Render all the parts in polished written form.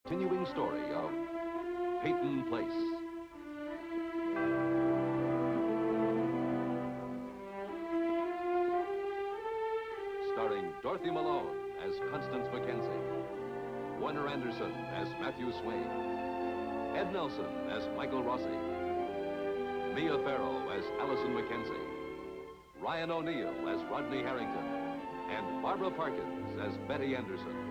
Continuing story of Peyton Place. Starring Dorothy Malone as Constance Mackenzie, Warner Anderson as Matthew Swain, Ed Nelson as Michael Rossi, Mia Farrow as Allison Mackenzie, Ryan O'Neill as Rodney Harrington, and Barbara Parkins as Betty Anderson.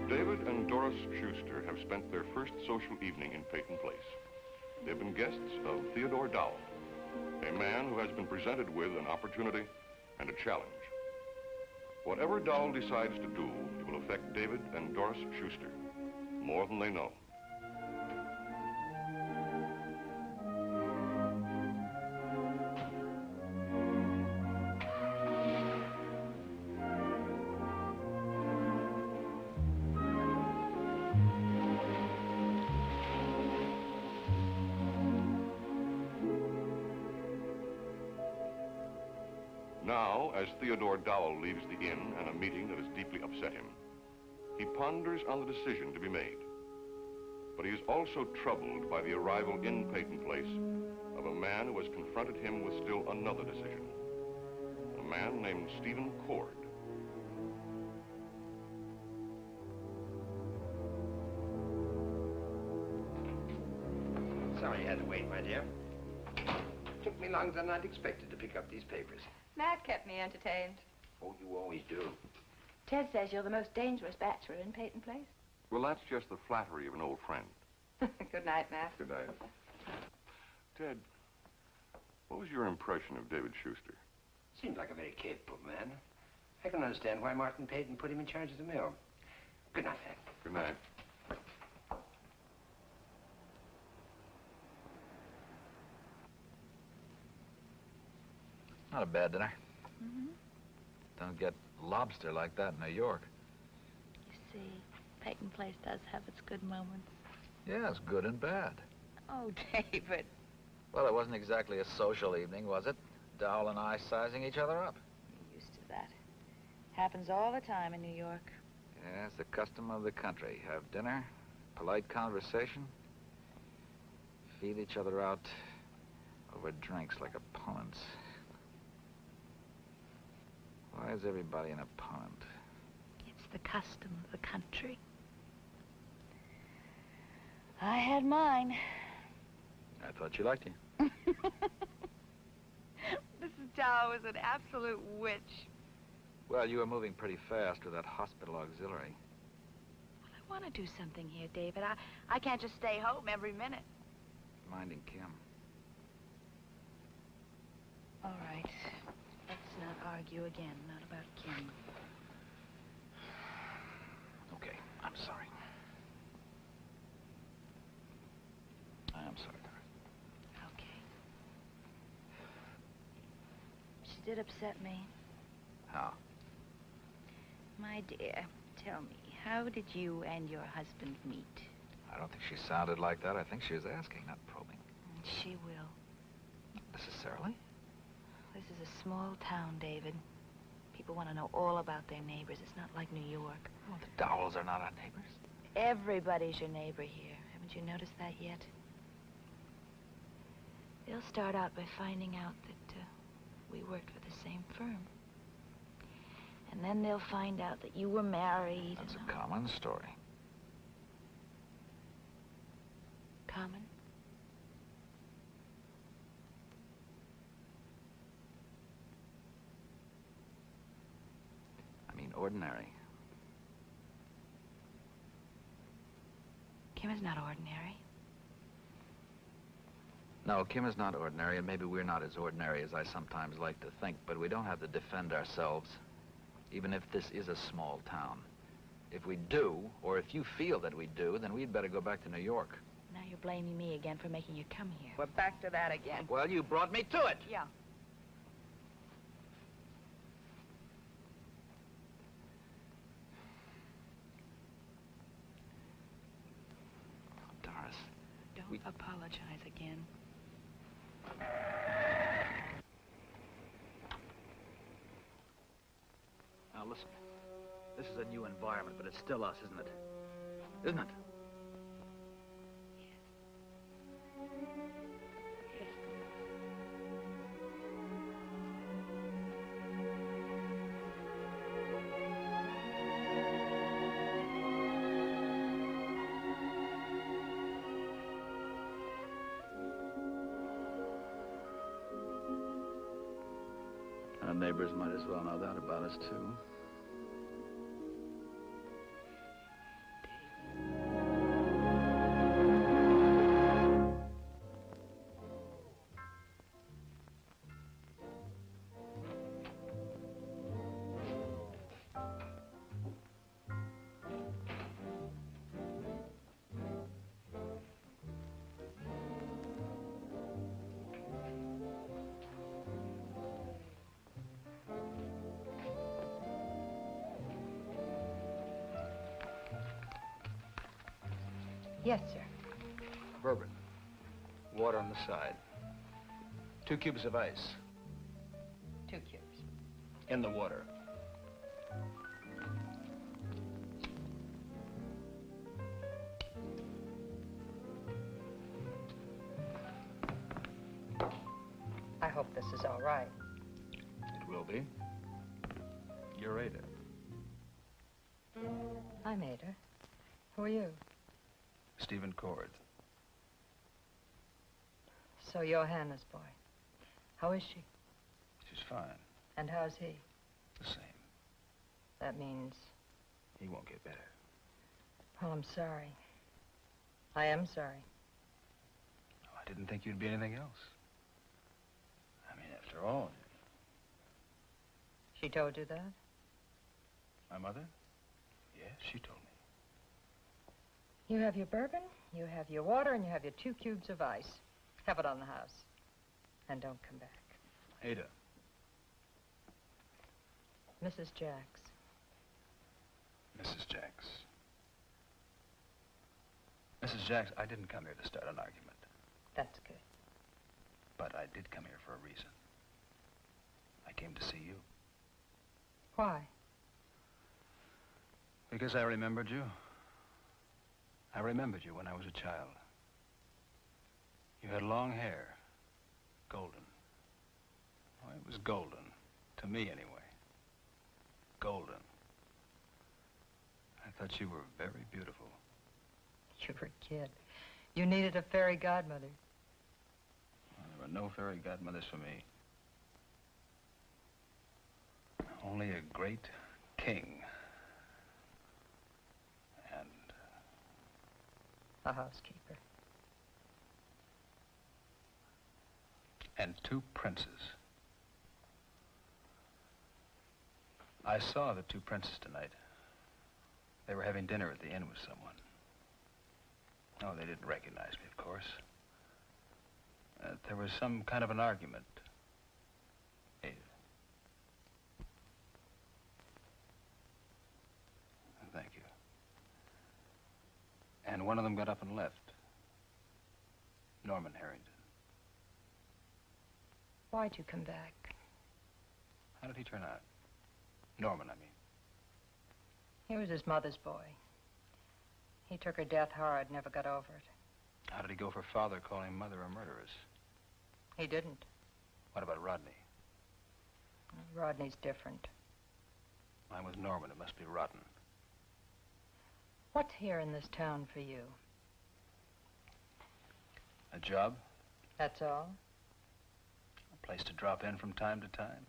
David and Doris Schuster have spent their first social evening in Peyton Place. They've been guests of Theodore Dowell, a man who has been presented with an opportunity and a challenge. Whatever Dowell decides to do, it will affect David and Doris Schuster more than they know. Now, as Theodore Dowell leaves the inn and a meeting that has deeply upset him, he ponders on the decision to be made. But he is also troubled by the arrival in Peyton Place of a man who has confronted him with still another decision. A man named Stephen Cord. Sorry you had to wait, my dear. Took me longer than I'd expected to pick up these papers. Matt kept me entertained. Oh, you always do. Ted says you're the most dangerous bachelor in Peyton Place. Well, that's just the flattery of an old friend. Good night, Matt. Good night. Ted, what was your impression of David Schuster? Seemed like a very capable man. I can understand why Martin Peyton put him in charge of the mill. Good night, Matt. Good night. Not a bad dinner. Don't get lobster like that in New York. You see, Peyton Place does have its good moments. Yeah, it's good and bad. Oh, David. Well, it wasn't exactly a social evening, was it? Dowell and I sizing each other up. You're used to that. Happens all the time in New York. Yeah, it's the custom of the country. Have dinner, polite conversation, feed each other out over drinks like opponents. Why is everybody an opponent? It's the custom of the country. I had mine. I thought you liked you. Mrs. Dow was an absolute witch. Well, you were moving pretty fast with that hospital auxiliary. Well, I want to do something here, David. I can't just stay home every minute. Minding Kim. All right. Let's not argue again. Not about Kim. Okay, I'm sorry. I'm sorry, Doris. Okay. She did upset me. How? My dear, tell me, how did you and your husband meet? I don't think she sounded like that. I think she was asking, not probing. She will. Not necessarily. This is a small town, David. People want to know all about their neighbors. It's not like New York. Well, the Dowells are not our neighbors. Everybody's your neighbor here. Haven't you noticed that yet? They'll start out by finding out that we worked for the same firm. And then they'll find out that you were married. That's a common story. Common? I mean, ordinary. Kim is not ordinary. No, Kim is not ordinary, and maybe we're not as ordinary as I sometimes like to think, but we don't have to defend ourselves, even if this is a small town. If we do, or if you feel that we do, then we'd better go back to New York. Now you're blaming me again for making you come here. We're back to that again. Well, you brought me to it. Yeah. apologize again. Now, listen. This is a new environment, but it's still us, isn't it? Isn't it? Yes. Our neighbors might as well know that about us, too. Yes, sir. Bourbon. Water on the side. 2 cubes of ice 2 cubes. in the water. I hope this is all right. It will be. You're Ada. I'm Ada. Who are you? Stephen Cord. So you're Hannah's boy. How is she? She's fine. And how's he? The same. That means... He won't get better. Well, I'm sorry. I am sorry. Oh, I didn't think you'd be anything else. I mean, after all... She told you that? My mother? Yes, she told me. You have your bourbon, you have your water, and you have your 2 cubes of ice. Have it on the house. And don't come back. Ada. Mrs. Jacks. Mrs. Jacks. Mrs. Jacks, I didn't come here to start an argument. That's good. But I did come here for a reason. I came to see you. Why? Because I remembered you. I remembered you when I was a child. You had long hair. Golden. Oh, it was golden. To me, anyway. Golden. I thought you were very beautiful. You were a kid. You needed a fairy godmother. Well, there were no fairy godmothers for me. Only a great king. And... A housekeeper. and 2 princes. I saw the 2 princes tonight. They were having dinner at the inn with someone. Oh, they didn't recognize me, of course. There was some kind of an argument. Ada. Thank you. And one of them got up and left. Norman Harrington. Why'd you come back? How did he turn out? Norman, I mean. He was his mother's boy. He took her death hard, never got over it. How did he go for father calling mother a murderess? He didn't. What about Rodney? Rodney's different. Mine was Norman. It must be rotten. What's here in this town for you? A job? That's all? A place to drop in from time to time?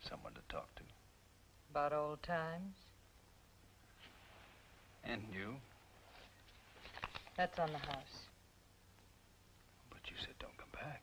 Someone to talk to? About old times? And you? That's on the house. But you said don't come back.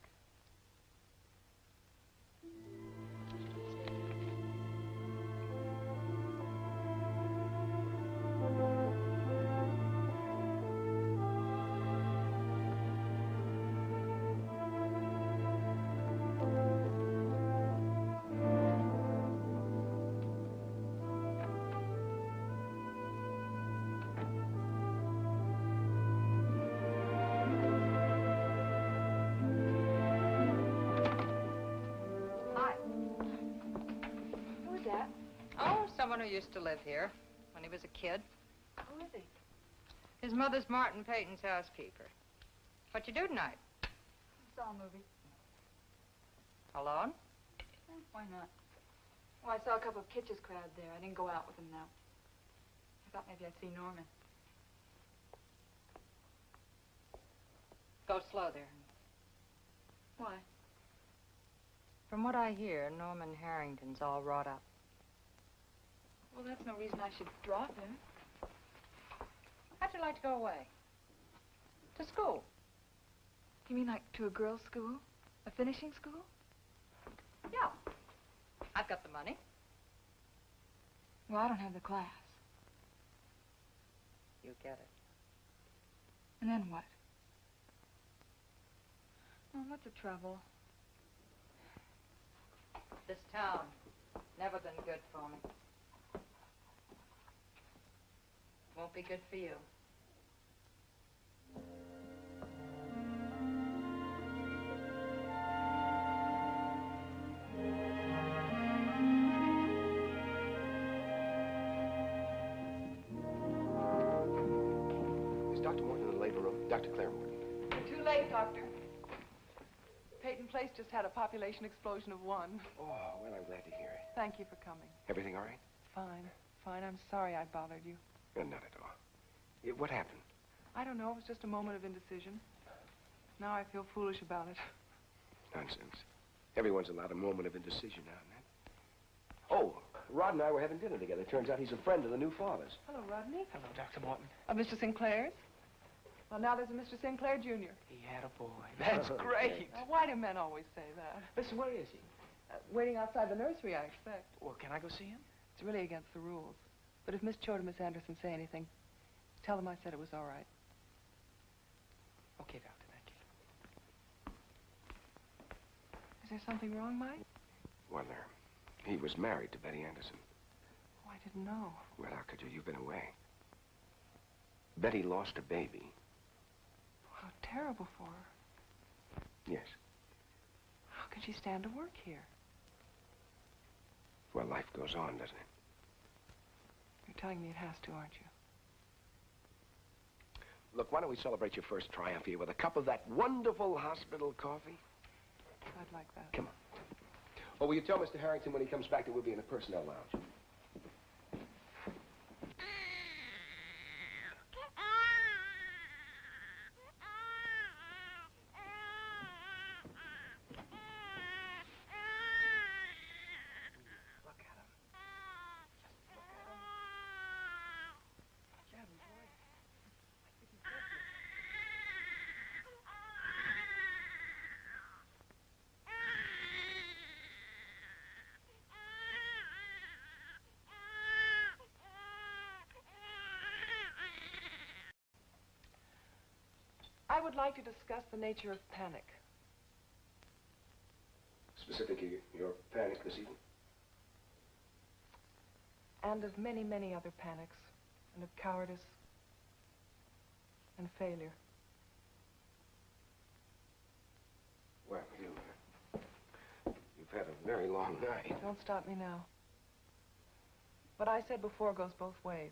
used to live here when he was a kid. Who is he? His mother's Martin Peyton's housekeeper. What you do tonight? Saw a movie. Alone? Why not? Well, I saw a couple of Kitches crowd there. I didn't go out with them, though. I thought maybe I'd see Norman. Go slow there. Why? From what I hear, Norman Harrington's all wrought up. Well, that's no reason I should drop him. How'd you like to go away? To school? You mean like to a girls' school? A finishing school? Yeah. I've got the money. Well, I don't have the class. You get it. And then what? Oh, what's the trouble? This town, never been good for me. Won't be good for you. Is Dr. Morton in the labor room? Dr. Claire Morton. You're too late, Doctor. Peyton Place just had a population explosion of 1. Oh, well, I'm glad to hear it. Thank you for coming. Everything all right? Fine, fine. I'm sorry I bothered you. Not at all. What happened? I don't know. It was just a moment of indecision. Now I feel foolish about it. Nonsense. Everyone's allowed a moment of indecision now and then. Oh, Rod and I were having dinner together. Turns out he's a friend of the new father's. Hello, Rodney. Hello, Dr. Morton. Mr. Sinclair's? Well, now there's a Mr. Sinclair, Jr. He had a boy. That's great. Now, why do men always say that? Listen, where is he? Waiting outside the nursery, I expect. Well, can I go see him? It's really against the rules. But if Miss Cho or Miss Anderson say anything, tell them I said it was all right. Okay, Doctor, thank you. Is there something wrong, Mike? Well, he was married to Betty Anderson. Oh, I didn't know. Well, how could you? You've been away. Betty lost a baby. How terrible for her. Yes. How can she stand to work here? Well, life goes on, doesn't it? You're telling me it has to, aren't you? Look, why don't we celebrate your first triumph here with a cup of that wonderful hospital coffee? I'd like that. Come on. Oh, will you tell Mr. Harrington when he comes back that we'll be in the personnel lounge? I would like to discuss the nature of panic. Specifically, your panic this evening? And of many, many other panics. And of cowardice. And failure. Well, you've had a very long night. Don't stop me now. What I said before goes both ways.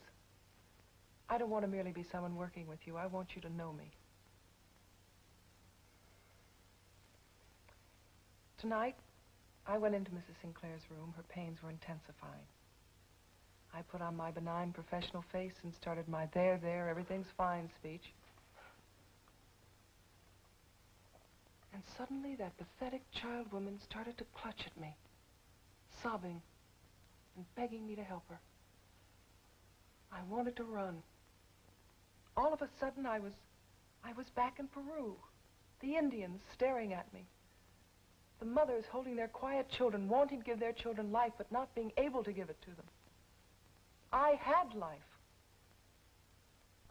I don't want to merely be someone working with you. I want you to know me. Tonight, I went into Mrs. Sinclair's room. Her pains were intensifying. I put on my benign professional face and started my there, everything's fine speech. And suddenly that pathetic child woman started to clutch at me, sobbing and begging me to help her. I wanted to run. All of a sudden, I was back in Peru. The Indians staring at me. The mothers holding their quiet children, wanting to give their children life, but not being able to give it to them. I had life.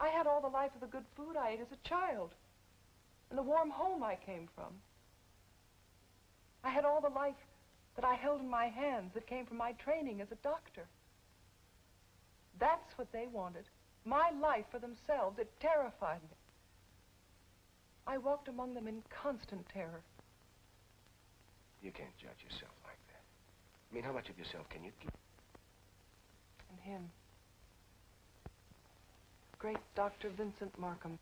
I had all the life of the good food I ate as a child, and the warm home I came from. I had all the life that I held in my hands that came from my training as a doctor. That's what they wanted. My life for themselves. It terrified me. I walked among them in constant terror. You can't judge yourself like that. I mean, how much of yourself can you keep? and him. Great Dr. Vincent Markham.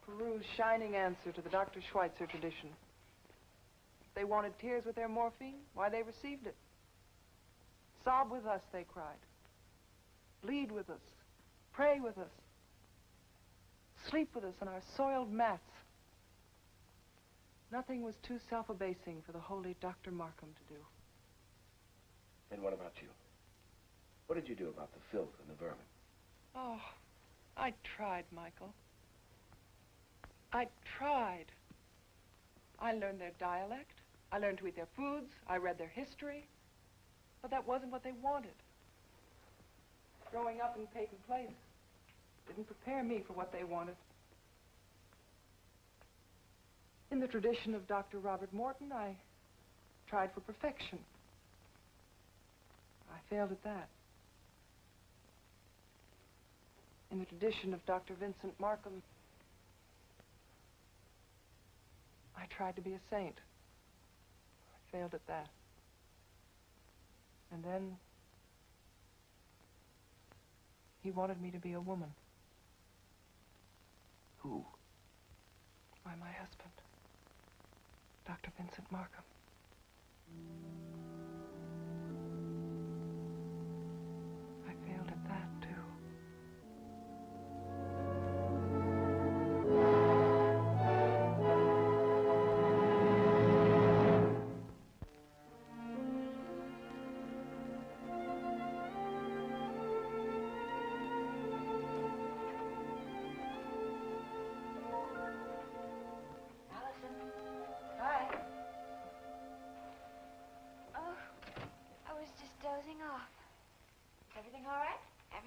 Peru's shining answer to the Dr. Schweitzer tradition. If they wanted tears with their morphine, why, they received it. Sob with us, they cried. Bleed with us. Pray with us. Sleep with us on our soiled mats. Nothing was too self-abasing for the holy Dr. Markham to do. And what about you? What did you do about the filth and the vermin? Oh, I tried, Michael. I tried. I learned their dialect. I learned to eat their foods. I read their history. But that wasn't what they wanted. Growing up in Peyton Place didn't prepare me for what they wanted. In the tradition of Dr. Robert Morton, I tried for perfection. I failed at that. In the tradition of Dr. Vincent Markham, I tried to be a saint. I failed at that. And then he wanted me to be a woman. Who? Why, my husband, Dr. Vincent Markham. I failed at that, too.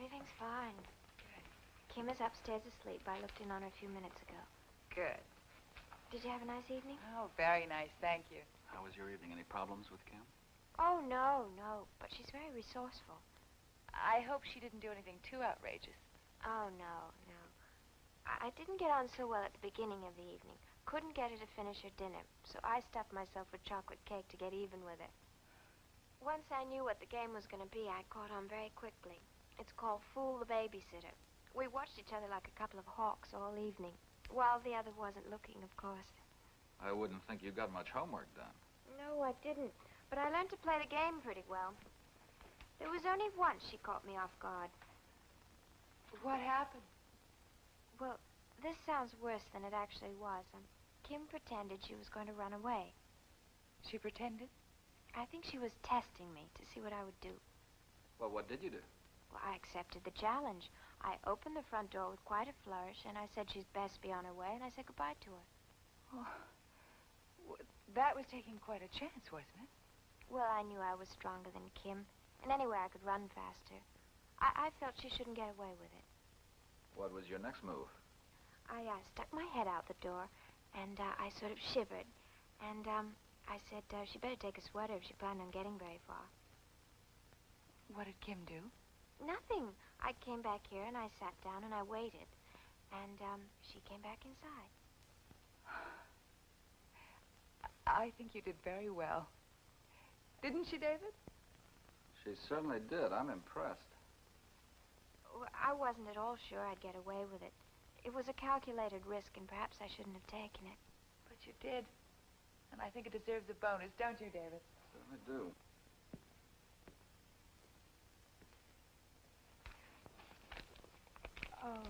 Everything's fine. Good. Kim is upstairs asleep. I looked in on her a few minutes ago. Good. Did you have a nice evening? Oh, very nice, thank you. How was your evening? Any problems with Kim? Oh, no. But she's very resourceful. I hope she didn't do anything too outrageous. Oh, no. I didn't get on so well at the beginning of the evening. Couldn't get her to finish her dinner, so I stuffed myself with chocolate cake to get even with her. Once I knew what the game was going to be, I caught on very quickly. It's called Fool the Babysitter. We watched each other like a couple of hawks all evening, while the other wasn't looking, of course. I wouldn't think you got much homework done. No, I didn't. But I learned to play the game pretty well. There was only once she caught me off guard. What happened? Well, this sounds worse than it actually was. Kim pretended she was going to run away. She pretended? I think she was testing me to see what I would do. Well, what did you do? Well, I accepted the challenge. I opened the front door with quite a flourish, and I said she'd best be on her way, and I said goodbye to her. Oh, that was taking quite a chance, wasn't it? Well, I knew I was stronger than Kim, and anyway, I could run faster. I felt she shouldn't get away with it. What was your next move? I stuck my head out the door, and I sort of shivered, and I said she better take a sweater if she planned on getting very far. What did Kim do? Nothing. I came back here, and I sat down, and I waited. And, she came back inside. I think you did very well. Didn't she, David? She certainly did. I'm impressed. Well, I wasn't at all sure I'd get away with it. It was a calculated risk, and perhaps I shouldn't have taken it. But you did. And I think it deserves a bonus, don't you, David? Certainly do. Oh,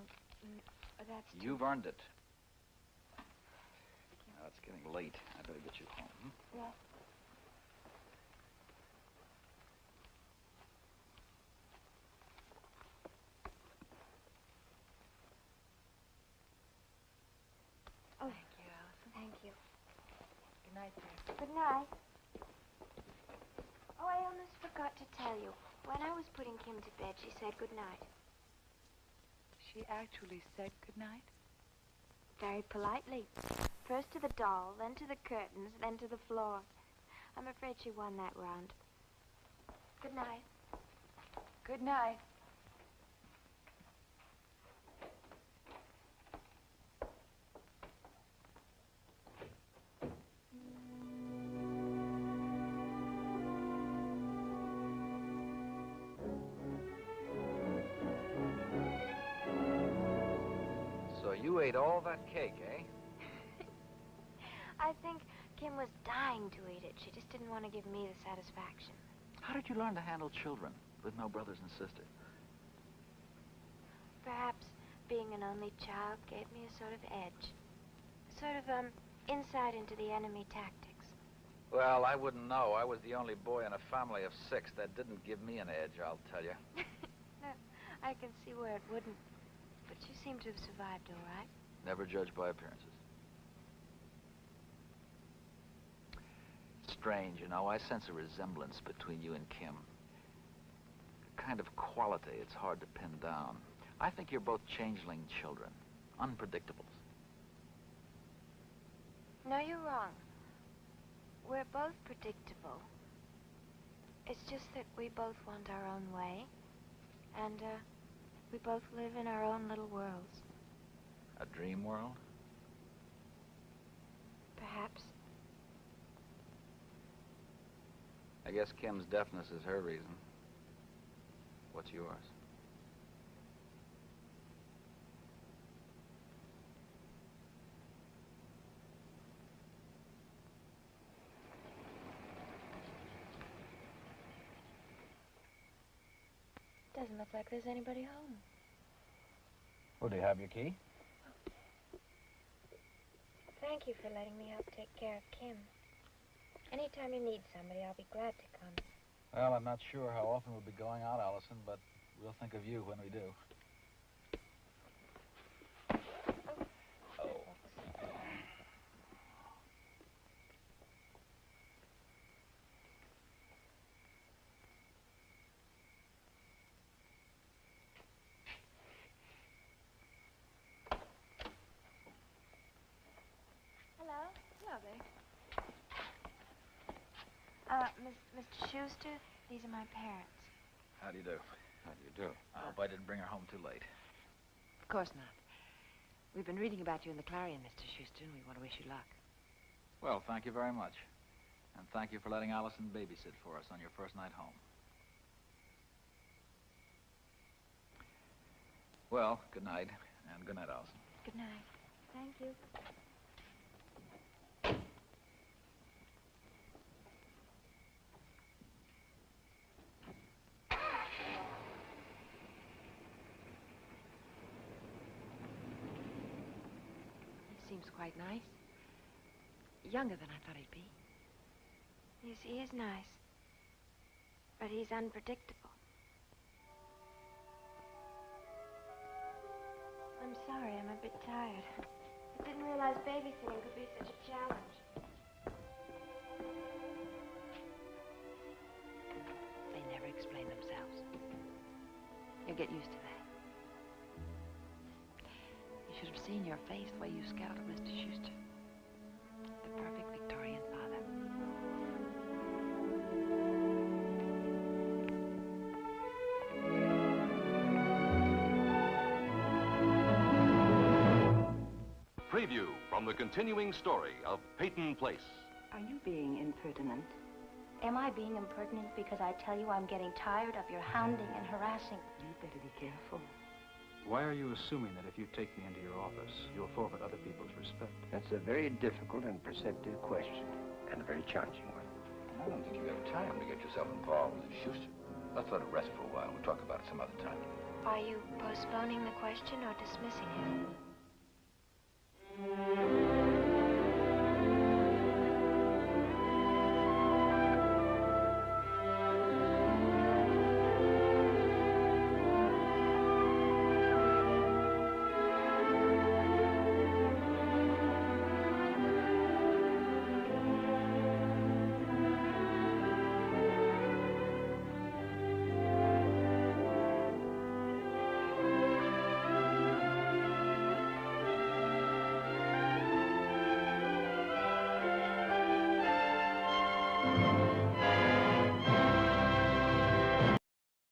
that's too... You've earned it. Now, it's getting late. I better get you home. Yes. Oh, thank you, Allison. Thank you. Good night, dear. Good night. Oh, I almost forgot to tell you. When I was putting Kim to bed, she said good night. She actually said good night? Very politely. First to the doll, then to the curtains, then to the floor. I'm afraid she won that round. Good night. Good night. You ate all that cake, eh? I think Kim was dying to eat it. She just didn't want to give me the satisfaction. How did you learn to handle children with no brothers and sisters? Perhaps being an only child gave me a sort of edge. Sort of, insight into the enemy tactics. Well, I wouldn't know. I was the only boy in a family of 6. That didn't give me an edge, I'll tell you. No, I can see where it wouldn't. But you seem to have survived all right. Never judge by appearances. Strange, you know. I sense a resemblance between you and Kim. A kind of quality it's hard to pin down. I think you're both changeling children. Unpredictables. No, you're wrong. We're both predictable. It's just that we both want our own way. And, we both live in our own little worlds. A dream world? Perhaps. I guess Kim's deafness is her reason. What's yours? Doesn't look like there's anybody home. Well, do you have your key? Thank you for letting me help take care of Kim. Anytime you need somebody, I'll be glad to come. Well, I'm not sure how often we'll be going out, Allison, but we'll think of you when we do. Mr. Schuster, these are my parents. How do you do? How do you do? I hope I didn't bring her home too late. Of course not. We've been reading about you in the Clarion, Mr. Schuster, and we want to wish you luck. Well, thank you very much. And thank you for letting Allison babysit for us on your first night home. Well, good night. And good night, Allison. Good night. Thank you. Seems quite nice. Younger than I thought he'd be. Yes, he is nice. But he's unpredictable. I'm sorry, I'm a bit tired. I didn't realize babysitting could be such a challenge. They never explain themselves. You'll get used to that. You should have seen your face the way you scowled at Mr. Schuster. The perfect Victorian father. Preview from the continuing story of Peyton Place. Are you being impertinent? Am I being impertinent because I tell you I'm getting tired of your hounding and harassing? You better be careful. Why are you assuming that if you take me into your office, you'll forfeit other people's respect? That's a very difficult and perceptive question, and a very challenging one. I don't think you have time to get yourself involved with Schuster. Let's let it rest for a while. We'll talk about it some other time. Are you postponing the question or dismissing it?